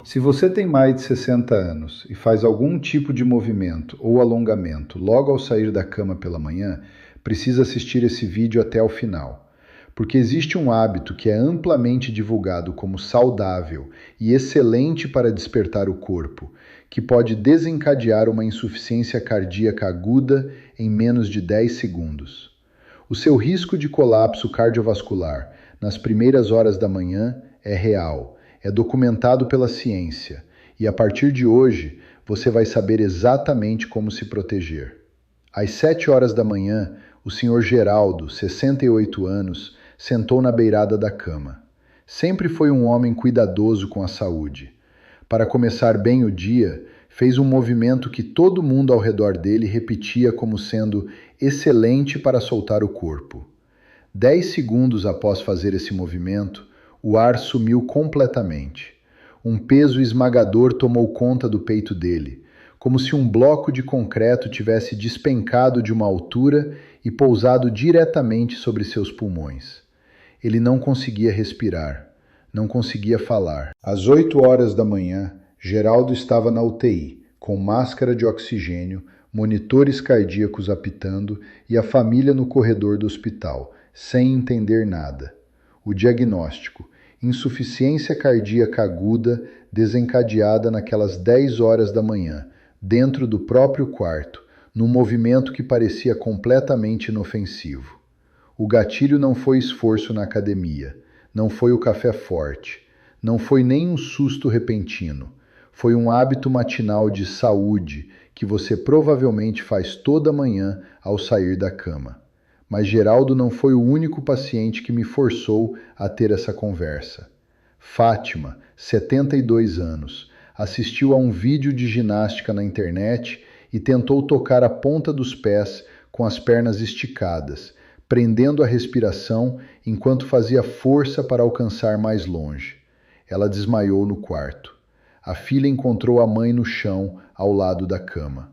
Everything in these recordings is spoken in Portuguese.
Se você tem mais de 60 anos e faz algum tipo de movimento ou alongamento logo ao sair da cama pela manhã, precisa assistir esse vídeo até o final. Porque existe um hábito que é amplamente divulgado como saudável e excelente para despertar o corpo, que pode desencadear uma insuficiência cardíaca aguda em menos de 10 segundos. O seu risco de colapso cardiovascular nas primeiras horas da manhã é real, é documentado pela ciência, e a partir de hoje você vai saber exatamente como se proteger. Às 7 horas da manhã, o Sr. Geraldo, 68 anos, sentou na beirada da cama. Sempre foi um homem cuidadoso com a saúde. Para começar bem o dia, fez um movimento que todo mundo ao redor dele repetia como sendo excelente para soltar o corpo. 10 segundos após fazer esse movimento, o ar sumiu completamente. Um peso esmagador tomou conta do peito dele, como se um bloco de concreto tivesse despencado de uma altura e pousado diretamente sobre seus pulmões. Ele não conseguia respirar, não conseguia falar. Às 8 horas da manhã, Geraldo estava na UTI, com máscara de oxigênio, monitores cardíacos apitando e a família no corredor do hospital, sem entender nada. O diagnóstico: insuficiência cardíaca aguda desencadeada naquelas 10 horas da manhã, dentro do próprio quarto, num movimento que parecia completamente inofensivo. O gatilho não foi esforço na academia, não foi o café forte, não foi nem um susto repentino. Foi um hábito matinal de saúde que você provavelmente faz toda manhã ao sair da cama. Mas Geraldo não foi o único paciente que me forçou a ter essa conversa. Fátima, 72 anos, assistiu a um vídeo de ginástica na internet e tentou tocar a ponta dos pés com as pernas esticadas, prendendo a respiração enquanto fazia força para alcançar mais longe. Ela desmaiou no quarto. A filha encontrou a mãe no chão, ao lado da cama.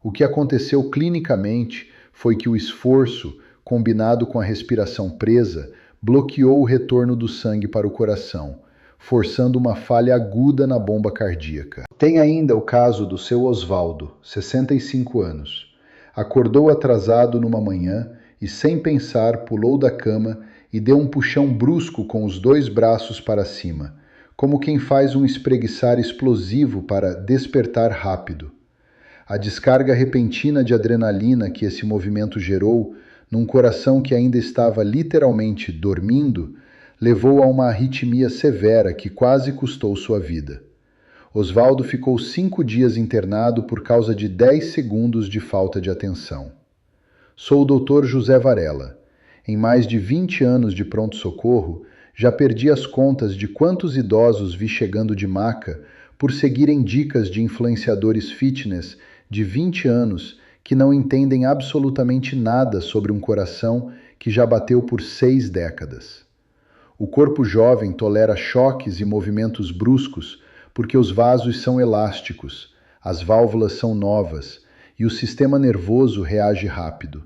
O que aconteceu clinicamente foi que o esforço, combinado com a respiração presa, bloqueou o retorno do sangue para o coração, forçando uma falha aguda na bomba cardíaca. Tem ainda o caso do seu Osvaldo, 65 anos. Acordou atrasado numa manhã e, sem pensar, pulou da cama e deu um puxão brusco com os 2 braços para cima, como quem faz um espreguiçar explosivo para despertar rápido. A descarga repentina de adrenalina que esse movimento gerou, num coração que ainda estava literalmente dormindo, levou a uma arritmia severa que quase custou sua vida. Osvaldo ficou 5 dias internado por causa de 10 segundos de falta de atenção. Sou o Dr. José Varela. Em mais de 20 anos de pronto-socorro, já perdi as contas de quantos idosos vi chegando de maca por seguirem dicas de influenciadores fitness de 20 anos que não entendem absolutamente nada sobre um coração que já bateu por 6 décadas. O corpo jovem tolera choques e movimentos bruscos porque os vasos são elásticos, as válvulas são novas e o sistema nervoso reage rápido.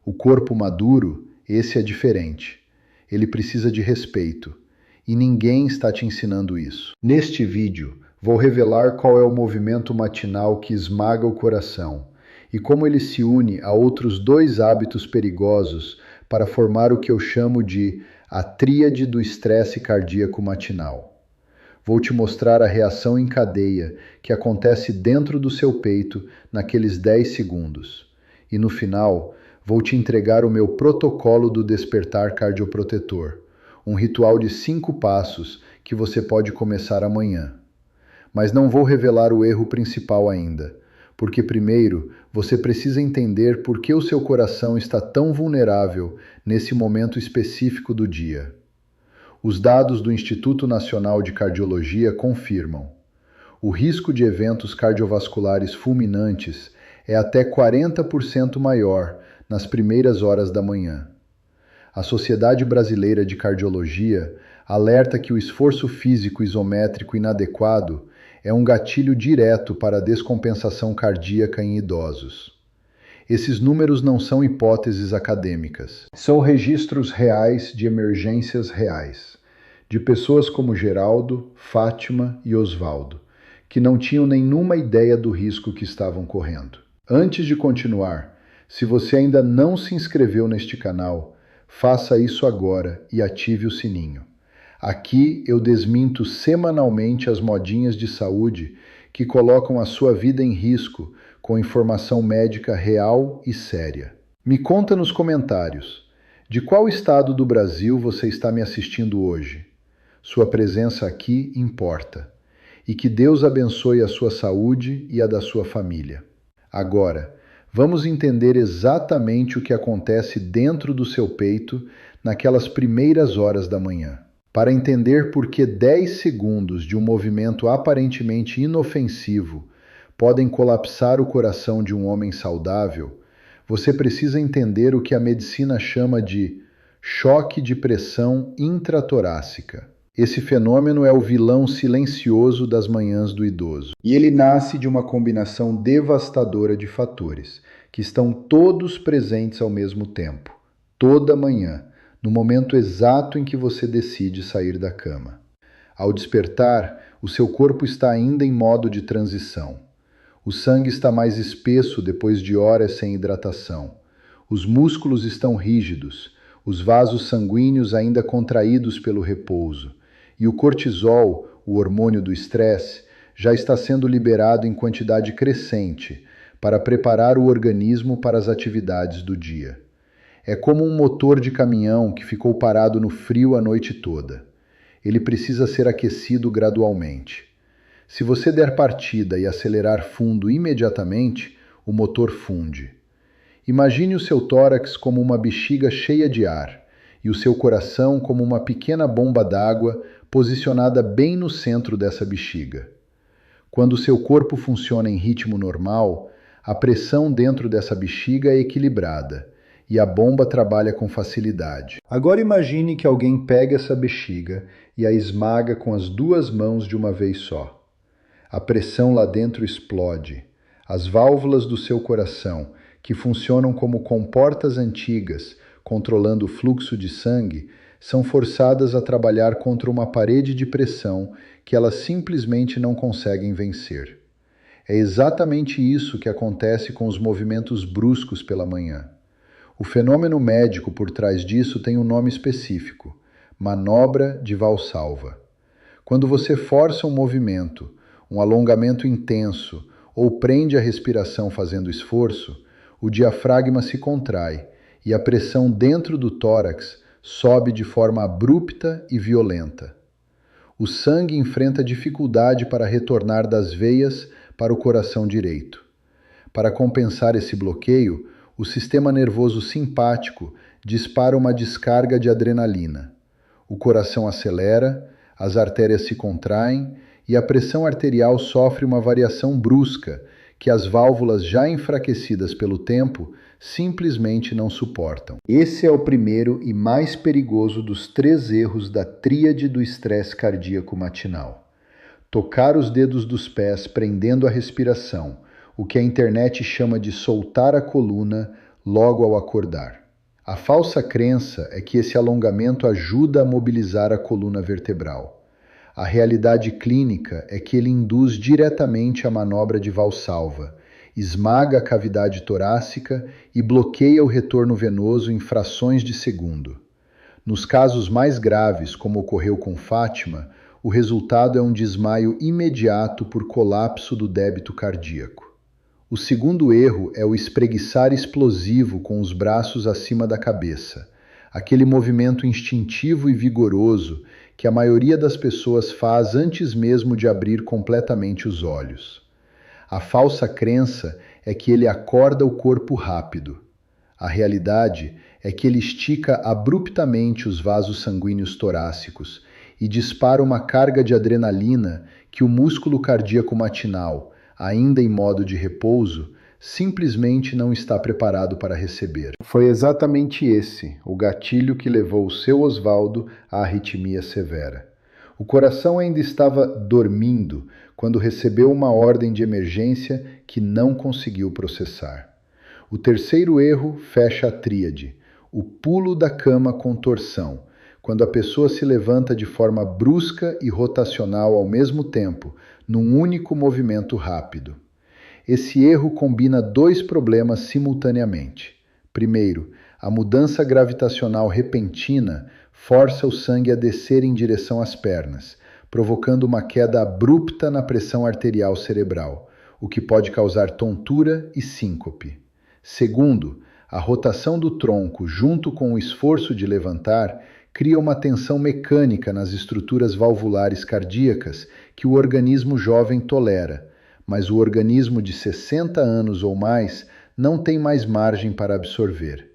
O corpo maduro, esse é diferente. Ele precisa de respeito. E ninguém está te ensinando isso. Neste vídeo, vou revelar qual é o movimento matinal que esmaga o coração e como ele se une a outros 2 hábitos perigosos para formar o que eu chamo de a tríade do estresse cardíaco matinal. Vou te mostrar a reação em cadeia que acontece dentro do seu peito naqueles 10 segundos. E no final, vou te entregar o meu protocolo do despertar cardioprotetor, um ritual de 5 passos que você pode começar amanhã. Mas não vou revelar o erro principal ainda, porque primeiro você precisa entender por que o seu coração está tão vulnerável nesse momento específico do dia. Os dados do Instituto Nacional de Cardiologia confirmam: o risco de eventos cardiovasculares fulminantes é até 40% maior nas primeiras horas da manhã. A Sociedade Brasileira de Cardiologia alerta que o esforço físico isométrico inadequado é um gatilho direto para a descompensação cardíaca em idosos. Esses números não são hipóteses acadêmicas, são registros reais de emergências reais. de pessoas como Geraldo, Fátima e Osvaldo, que não tinham nenhuma ideia do risco que estavam correndo. Antes de continuar, se você ainda não se inscreveu neste canal, faça isso agora e ative o sininho. Aqui eu desminto semanalmente as modinhas de saúde que colocam a sua vida em risco com informação médica real e séria. Me conta nos comentários, de qual estado do Brasil você está me assistindo hoje? Sua presença aqui importa. E que Deus abençoe a sua saúde e a da sua família. Agora, vamos entender exatamente o que acontece dentro do seu peito naquelas primeiras horas da manhã. Para entender por que 10 segundos de um movimento aparentemente inofensivo podem colapsar o coração de um homem saudável, você precisa entender o que a medicina chama de choque de pressão intratorácica. Esse fenômeno é o vilão silencioso das manhãs do idoso. E ele nasce de uma combinação devastadora de fatores, que estão todos presentes ao mesmo tempo, toda manhã, no momento exato em que você decide sair da cama. Ao despertar, o seu corpo está ainda em modo de transição. O sangue está mais espesso depois de horas sem hidratação. Os músculos estão rígidos, os vasos sanguíneos ainda contraídos pelo repouso. E o cortisol, o hormônio do estresse, já está sendo liberado em quantidade crescente para preparar o organismo para as atividades do dia. É como um motor de caminhão que ficou parado no frio a noite toda. Ele precisa ser aquecido gradualmente. Se você der partida e acelerar fundo imediatamente, o motor funde. Imagine o seu tórax como uma bexiga cheia de ar e o seu coração como uma pequena bomba d'água posicionada bem no centro dessa bexiga. Quando o seu corpo funciona em ritmo normal, a pressão dentro dessa bexiga é equilibrada e a bomba trabalha com facilidade. Agora imagine que alguém pega essa bexiga e a esmaga com as duas mãos de uma vez só. A pressão lá dentro explode. As válvulas do seu coração, que funcionam como comportas antigas, controlando o fluxo de sangue, são forçadas a trabalhar contra uma parede de pressão que elas simplesmente não conseguem vencer. É exatamente isso que acontece com os movimentos bruscos pela manhã. O fenômeno médico por trás disso tem um nome específico: manobra de Valsalva. Quando você força um movimento, um alongamento intenso ou prende a respiração fazendo esforço, o diafragma se contrai e a pressão dentro do tórax sobe de forma abrupta e violenta. O sangue enfrenta dificuldade para retornar das veias para o coração direito. Para compensar esse bloqueio, o sistema nervoso simpático dispara uma descarga de adrenalina. O coração acelera, as artérias se contraem e a pressão arterial sofre uma variação brusca que as válvulas já enfraquecidas pelo tempo simplesmente não suportam. Esse é o primeiro e mais perigoso dos 3 erros da tríade do estresse cardíaco matinal. Tocar os dedos dos pés prendendo a respiração, o que a internet chama de soltar a coluna logo ao acordar. A falsa crença é que esse alongamento ajuda a mobilizar a coluna vertebral. A realidade clínica é que ele induz diretamente a manobra de Valsalva, esmaga a cavidade torácica e bloqueia o retorno venoso em frações de segundo. Nos casos mais graves, como ocorreu com Fátima, o resultado é um desmaio imediato por colapso do débito cardíaco. O segundo erro é o espreguiçar explosivo com os braços acima da cabeça, aquele movimento instintivo e vigoroso que a maioria das pessoas faz antes mesmo de abrir completamente os olhos. A falsa crença é que ele acorda o corpo rápido. A realidade é que ele estica abruptamente os vasos sanguíneos torácicos e dispara uma carga de adrenalina que o músculo cardíaco matinal, ainda em modo de repouso, simplesmente não está preparado para receber. Foi exatamente esse o gatilho que levou o seu Osvaldo à arritmia severa. O coração ainda estava dormindo quando recebeu uma ordem de emergência que não conseguiu processar. O terceiro erro fecha a tríade, o pulo da cama com torção, quando a pessoa se levanta de forma brusca e rotacional ao mesmo tempo, num único movimento rápido. Esse erro combina dois problemas simultaneamente. Primeiro, a mudança gravitacional repentina força o sangue a descer em direção às pernas, provocando uma queda abrupta na pressão arterial cerebral, o que pode causar tontura e síncope. Segundo, a rotação do tronco junto com o esforço de levantar cria uma tensão mecânica nas estruturas valvulares cardíacas que o organismo jovem tolera, mas o organismo de 60 anos ou mais não tem mais margem para absorver.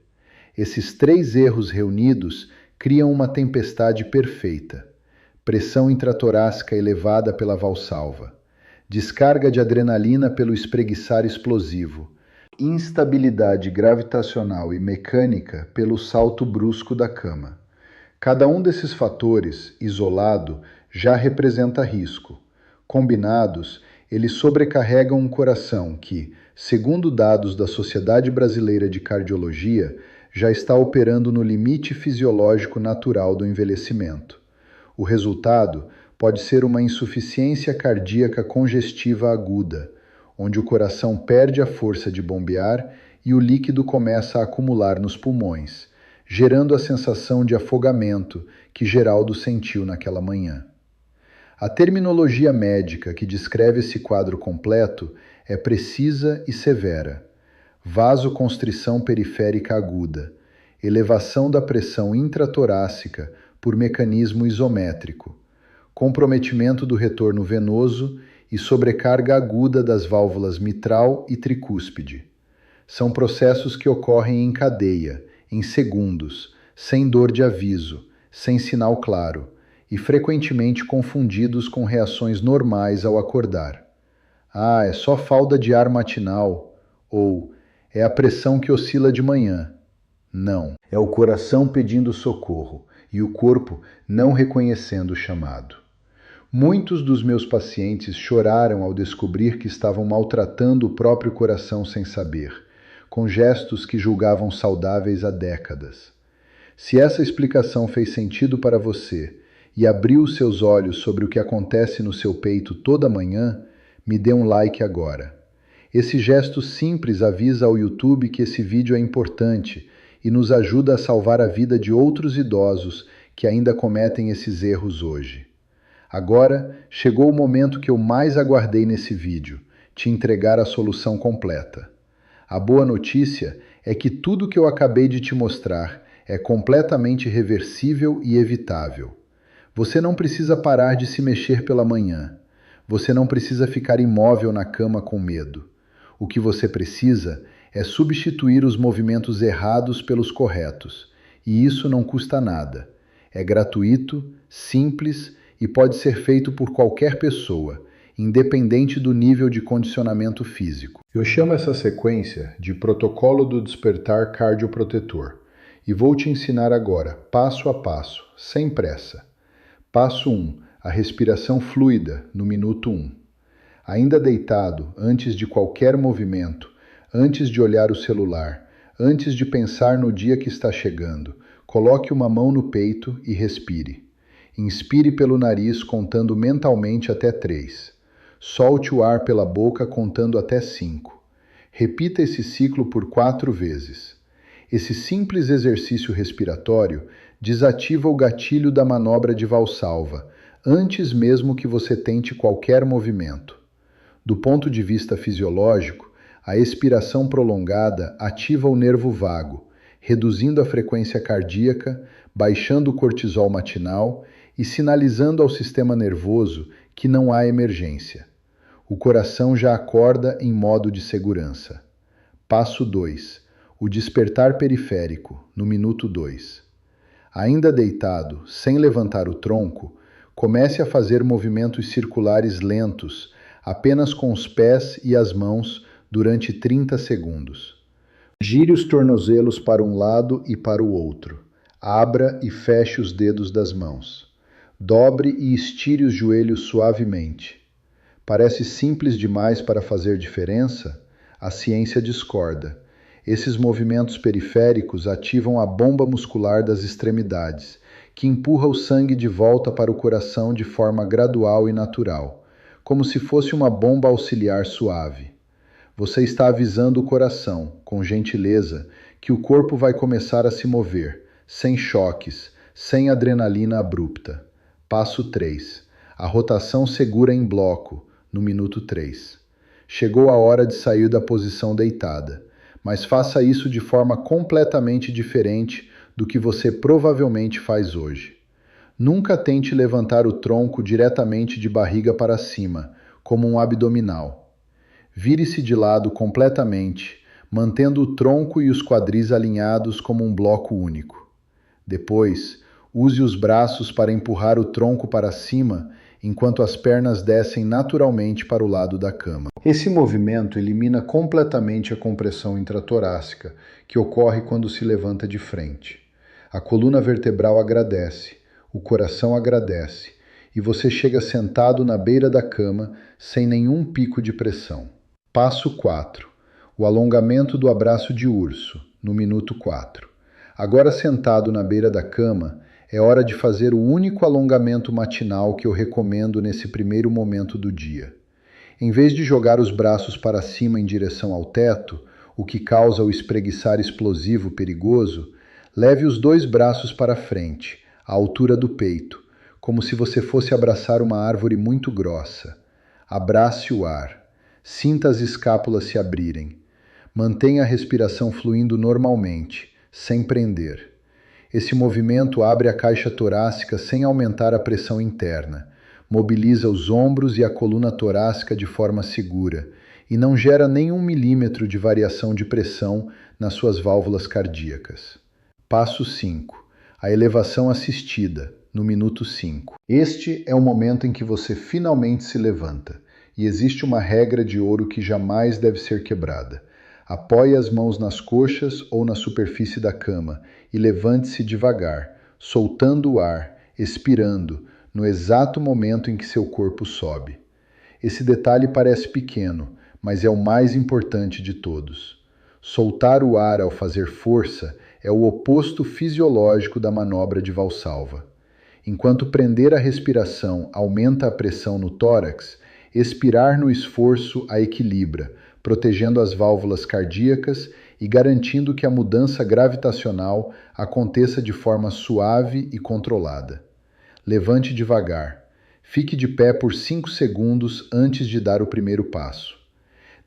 Esses três erros reunidos criam uma tempestade perfeita. Pressão intratorácica elevada pela valsalva, descarga de adrenalina pelo espreguiçar explosivo, instabilidade gravitacional e mecânica pelo salto brusco da cama. Cada um desses fatores, isolado, já representa risco. Combinados, eles sobrecarregam um coração que, segundo dados da Sociedade Brasileira de Cardiologia, já está operando no limite fisiológico natural do envelhecimento. O resultado pode ser uma insuficiência cardíaca congestiva aguda, onde o coração perde a força de bombear e o líquido começa a acumular nos pulmões, gerando a sensação de afogamento que Geraldo sentiu naquela manhã. A terminologia médica que descreve esse quadro completo é precisa e severa. Vasoconstrição periférica aguda, elevação da pressão intratorácica por mecanismo isométrico, comprometimento do retorno venoso e sobrecarga aguda das válvulas mitral e tricúspide. São processos que ocorrem em cadeia, em segundos, sem dor de aviso, sem sinal claro, e frequentemente confundidos com reações normais ao acordar. Ah, é só falta de ar matinal, ou é a pressão que oscila de manhã. Não, é o coração pedindo socorro e o corpo não reconhecendo o chamado. Muitos dos meus pacientes choraram ao descobrir que estavam maltratando o próprio coração sem saber, com gestos que julgavam saudáveis há décadas. Se essa explicação fez sentido para você e abriu os seus olhos sobre o que acontece no seu peito toda manhã, me dê um like agora. Esse gesto simples avisa ao YouTube que esse vídeo é importante e nos ajuda a salvar a vida de outros idosos que ainda cometem esses erros hoje. Agora, chegou o momento que eu mais aguardei nesse vídeo, te entregar a solução completa. A boa notícia é que tudo que eu acabei de te mostrar é completamente reversível e evitável. Você não precisa parar de se mexer pela manhã. Você não precisa ficar imóvel na cama com medo. O que você precisa é substituir os movimentos errados pelos corretos. E isso não custa nada. É gratuito, simples e pode ser feito por qualquer pessoa, independente do nível de condicionamento físico. Eu chamo essa sequência de protocolo do despertar cardioprotetor e vou te ensinar agora, passo a passo, sem pressa. Passo 1. A respiração fluida, no minuto 1. Ainda deitado, antes de qualquer movimento, antes de olhar o celular, antes de pensar no dia que está chegando, coloque uma mão no peito e respire. Inspire pelo nariz contando mentalmente até 3. Solte o ar pela boca contando até 5. Repita esse ciclo por 4 vezes. Esse simples exercício respiratório desativa o gatilho da manobra de valsalva, antes mesmo que você tente qualquer movimento. Do ponto de vista fisiológico, a expiração prolongada ativa o nervo vago, reduzindo a frequência cardíaca, baixando o cortisol matinal e sinalizando ao sistema nervoso que não há emergência. O coração já acorda em modo de segurança. Passo 2. O despertar periférico, no minuto 2. Ainda deitado, sem levantar o tronco, comece a fazer movimentos circulares lentos, apenas com os pés e as mãos, durante 30 segundos. Gire os tornozelos para um lado e para o outro. Abra e feche os dedos das mãos. Dobre e estire os joelhos suavemente. Parece simples demais para fazer diferença? A ciência discorda. Esses movimentos periféricos ativam a bomba muscular das extremidades, que empurra o sangue de volta para o coração de forma gradual e natural, como se fosse uma bomba auxiliar suave. Você está avisando o coração, com gentileza, que o corpo vai começar a se mover, sem choques, sem adrenalina abrupta. Passo 3. A rotação segura em bloco, no minuto 3. Chegou a hora de sair da posição deitada, mas faça isso de forma completamente diferente do que você provavelmente faz hoje. Nunca tente levantar o tronco diretamente de barriga para cima, como um abdominal. Vire-se de lado completamente, mantendo o tronco e os quadris alinhados como um bloco único. Depois, use os braços para empurrar o tronco para cima enquanto as pernas descem naturalmente para o lado da cama. Esse movimento elimina completamente a compressão intratorácica, que ocorre quando se levanta de frente. A coluna vertebral agradece, o coração agradece, e você chega sentado na beira da cama sem nenhum pico de pressão. Passo 4. O alongamento do abraço de urso, no minuto 4. Agora sentado na beira da cama, é hora de fazer o único alongamento matinal que eu recomendo nesse primeiro momento do dia. Em vez de jogar os braços para cima em direção ao teto, o que causa o espreguiçar explosivo perigoso, leve os 2 braços para frente, à altura do peito, como se você fosse abraçar uma árvore muito grossa. Abrace o ar. Sinta as escápulas se abrirem. Mantenha a respiração fluindo normalmente, sem prender. Esse movimento abre a caixa torácica sem aumentar a pressão interna, mobiliza os ombros e a coluna torácica de forma segura e não gera nenhum milímetro de variação de pressão nas suas válvulas cardíacas. Passo 5. A elevação assistida, no minuto 5. Este é o momento em que você finalmente se levanta, e existe uma regra de ouro que jamais deve ser quebrada. Apoie as mãos nas coxas ou na superfície da cama e levante-se devagar, soltando o ar, expirando, no exato momento em que seu corpo sobe. Esse detalhe parece pequeno, mas é o mais importante de todos. Soltar o ar ao fazer força é o oposto fisiológico da manobra de Valsalva. Enquanto prender a respiração aumenta a pressão no tórax, expirar no esforço a equilibra, protegendo as válvulas cardíacas e garantindo que a mudança gravitacional aconteça de forma suave e controlada. Levante devagar. Fique de pé por 5 segundos antes de dar o primeiro passo.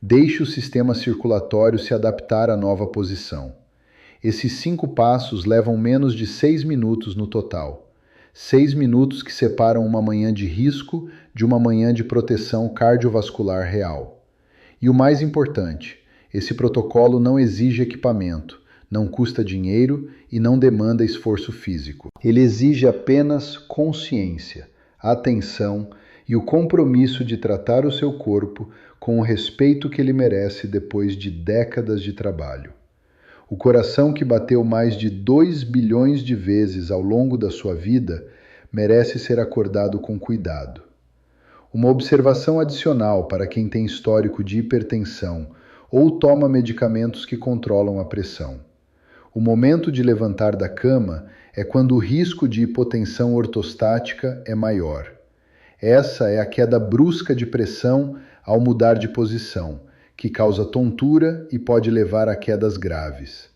Deixe o sistema circulatório se adaptar à nova posição. Esses 5 passos levam menos de 6 minutos no total. 6 minutos que separam uma manhã de risco de uma manhã de proteção cardiovascular real. E o mais importante, esse protocolo não exige equipamento, não custa dinheiro e não demanda esforço físico. Ele exige apenas consciência, atenção e o compromisso de tratar o seu corpo com o respeito que ele merece depois de décadas de trabalho. O coração que bateu mais de 2 bilhões de vezes ao longo da sua vida merece ser acordado com cuidado. Uma observação adicional para quem tem histórico de hipertensão ou toma medicamentos que controlam a pressão. O momento de levantar da cama é quando o risco de hipotensão ortostática é maior. Essa é a queda brusca de pressão ao mudar de posição, que causa tontura e pode levar a quedas graves.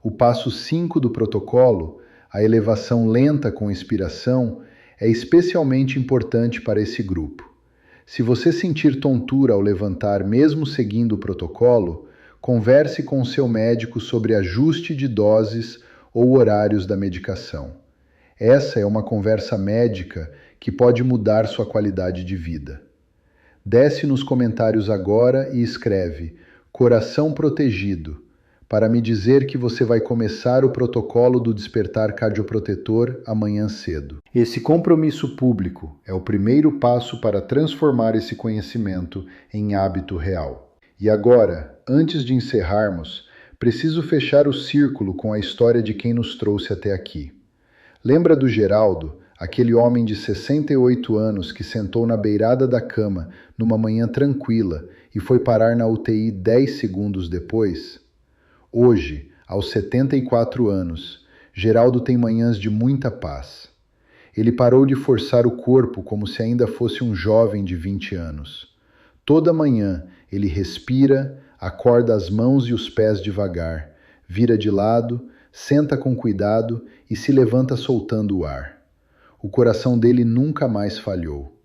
O passo 5 do protocolo, a elevação lenta com expiração, é especialmente importante para esse grupo. Se você sentir tontura ao levantar mesmo seguindo o protocolo, converse com o seu médico sobre ajuste de doses ou horários da medicação. Essa é uma conversa médica que pode mudar sua qualidade de vida. Desce nos comentários agora e escreve "Coração protegido" para me dizer que você vai começar o protocolo do despertar cardioprotetor amanhã cedo. Esse compromisso público é o primeiro passo para transformar esse conhecimento em hábito real. E agora, antes de encerrarmos, preciso fechar o círculo com a história de quem nos trouxe até aqui. Lembra do Geraldo, aquele homem de 68 anos que sentou na beirada da cama numa manhã tranquila e foi parar na UTI 10 segundos depois? Hoje, aos 74 anos, Geraldo tem manhãs de muita paz. Ele parou de forçar o corpo como se ainda fosse um jovem de 20 anos. Toda manhã ele respira, acorda as mãos e os pés devagar, vira de lado, senta com cuidado e se levanta soltando o ar. O coração dele nunca mais falhou.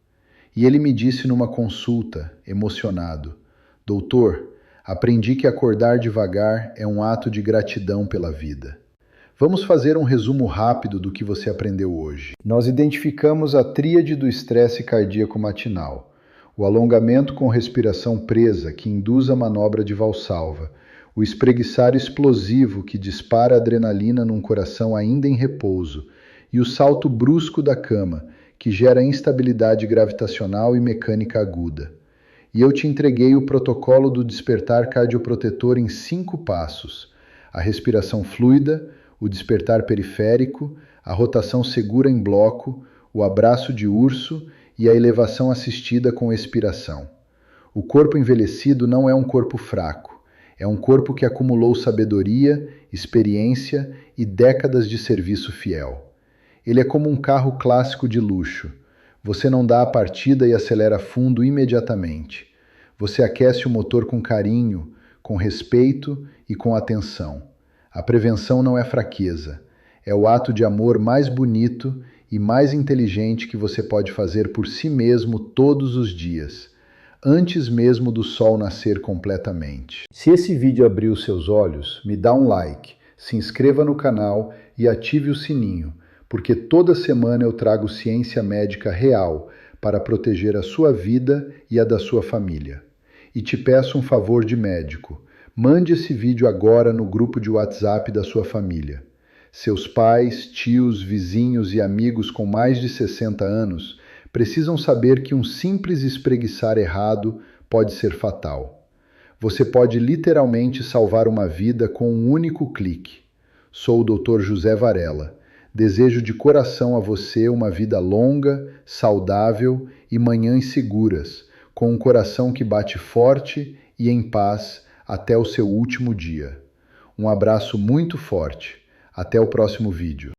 E ele me disse numa consulta, emocionado: Doutor, aprendi que acordar devagar é um ato de gratidão pela vida. Vamos fazer um resumo rápido do que você aprendeu hoje. Nós identificamos a tríade do estresse cardíaco matinal, o alongamento com respiração presa, que induz a manobra de Valsalva, o espreguiçar explosivo, que dispara adrenalina num coração ainda em repouso, e o salto brusco da cama, que gera instabilidade gravitacional e mecânica aguda. E eu te entreguei o protocolo do despertar cardioprotetor em 5 passos: a respiração fluida, o despertar periférico, a rotação segura em bloco, o abraço de urso e a elevação assistida com expiração. O corpo envelhecido não é um corpo fraco, é um corpo que acumulou sabedoria, experiência e décadas de serviço fiel. Ele é como um carro clássico de luxo. Você não dá a partida e acelera fundo imediatamente. Você aquece o motor com carinho, com respeito e com atenção. A prevenção não é fraqueza, é o ato de amor mais bonito e mais inteligente que você pode fazer por si mesmo todos os dias, antes mesmo do sol nascer completamente. Se esse vídeo abriu seus olhos, me dá um like, se inscreva no canal e ative o sininho, porque toda semana eu trago ciência médica real para proteger a sua vida e a da sua família. E te peço um favor de médico. Mande esse vídeo agora no grupo de WhatsApp da sua família. Seus pais, tios, vizinhos e amigos com mais de 60 anos precisam saber que um simples espreguiçar errado pode ser fatal. Você pode literalmente salvar uma vida com um único clique. Sou o Dr. José Varela. Desejo de coração a você uma vida longa, saudável e manhãs seguras, com um coração que bate forte e em paz até o seu último dia. Um abraço muito forte. Até o próximo vídeo.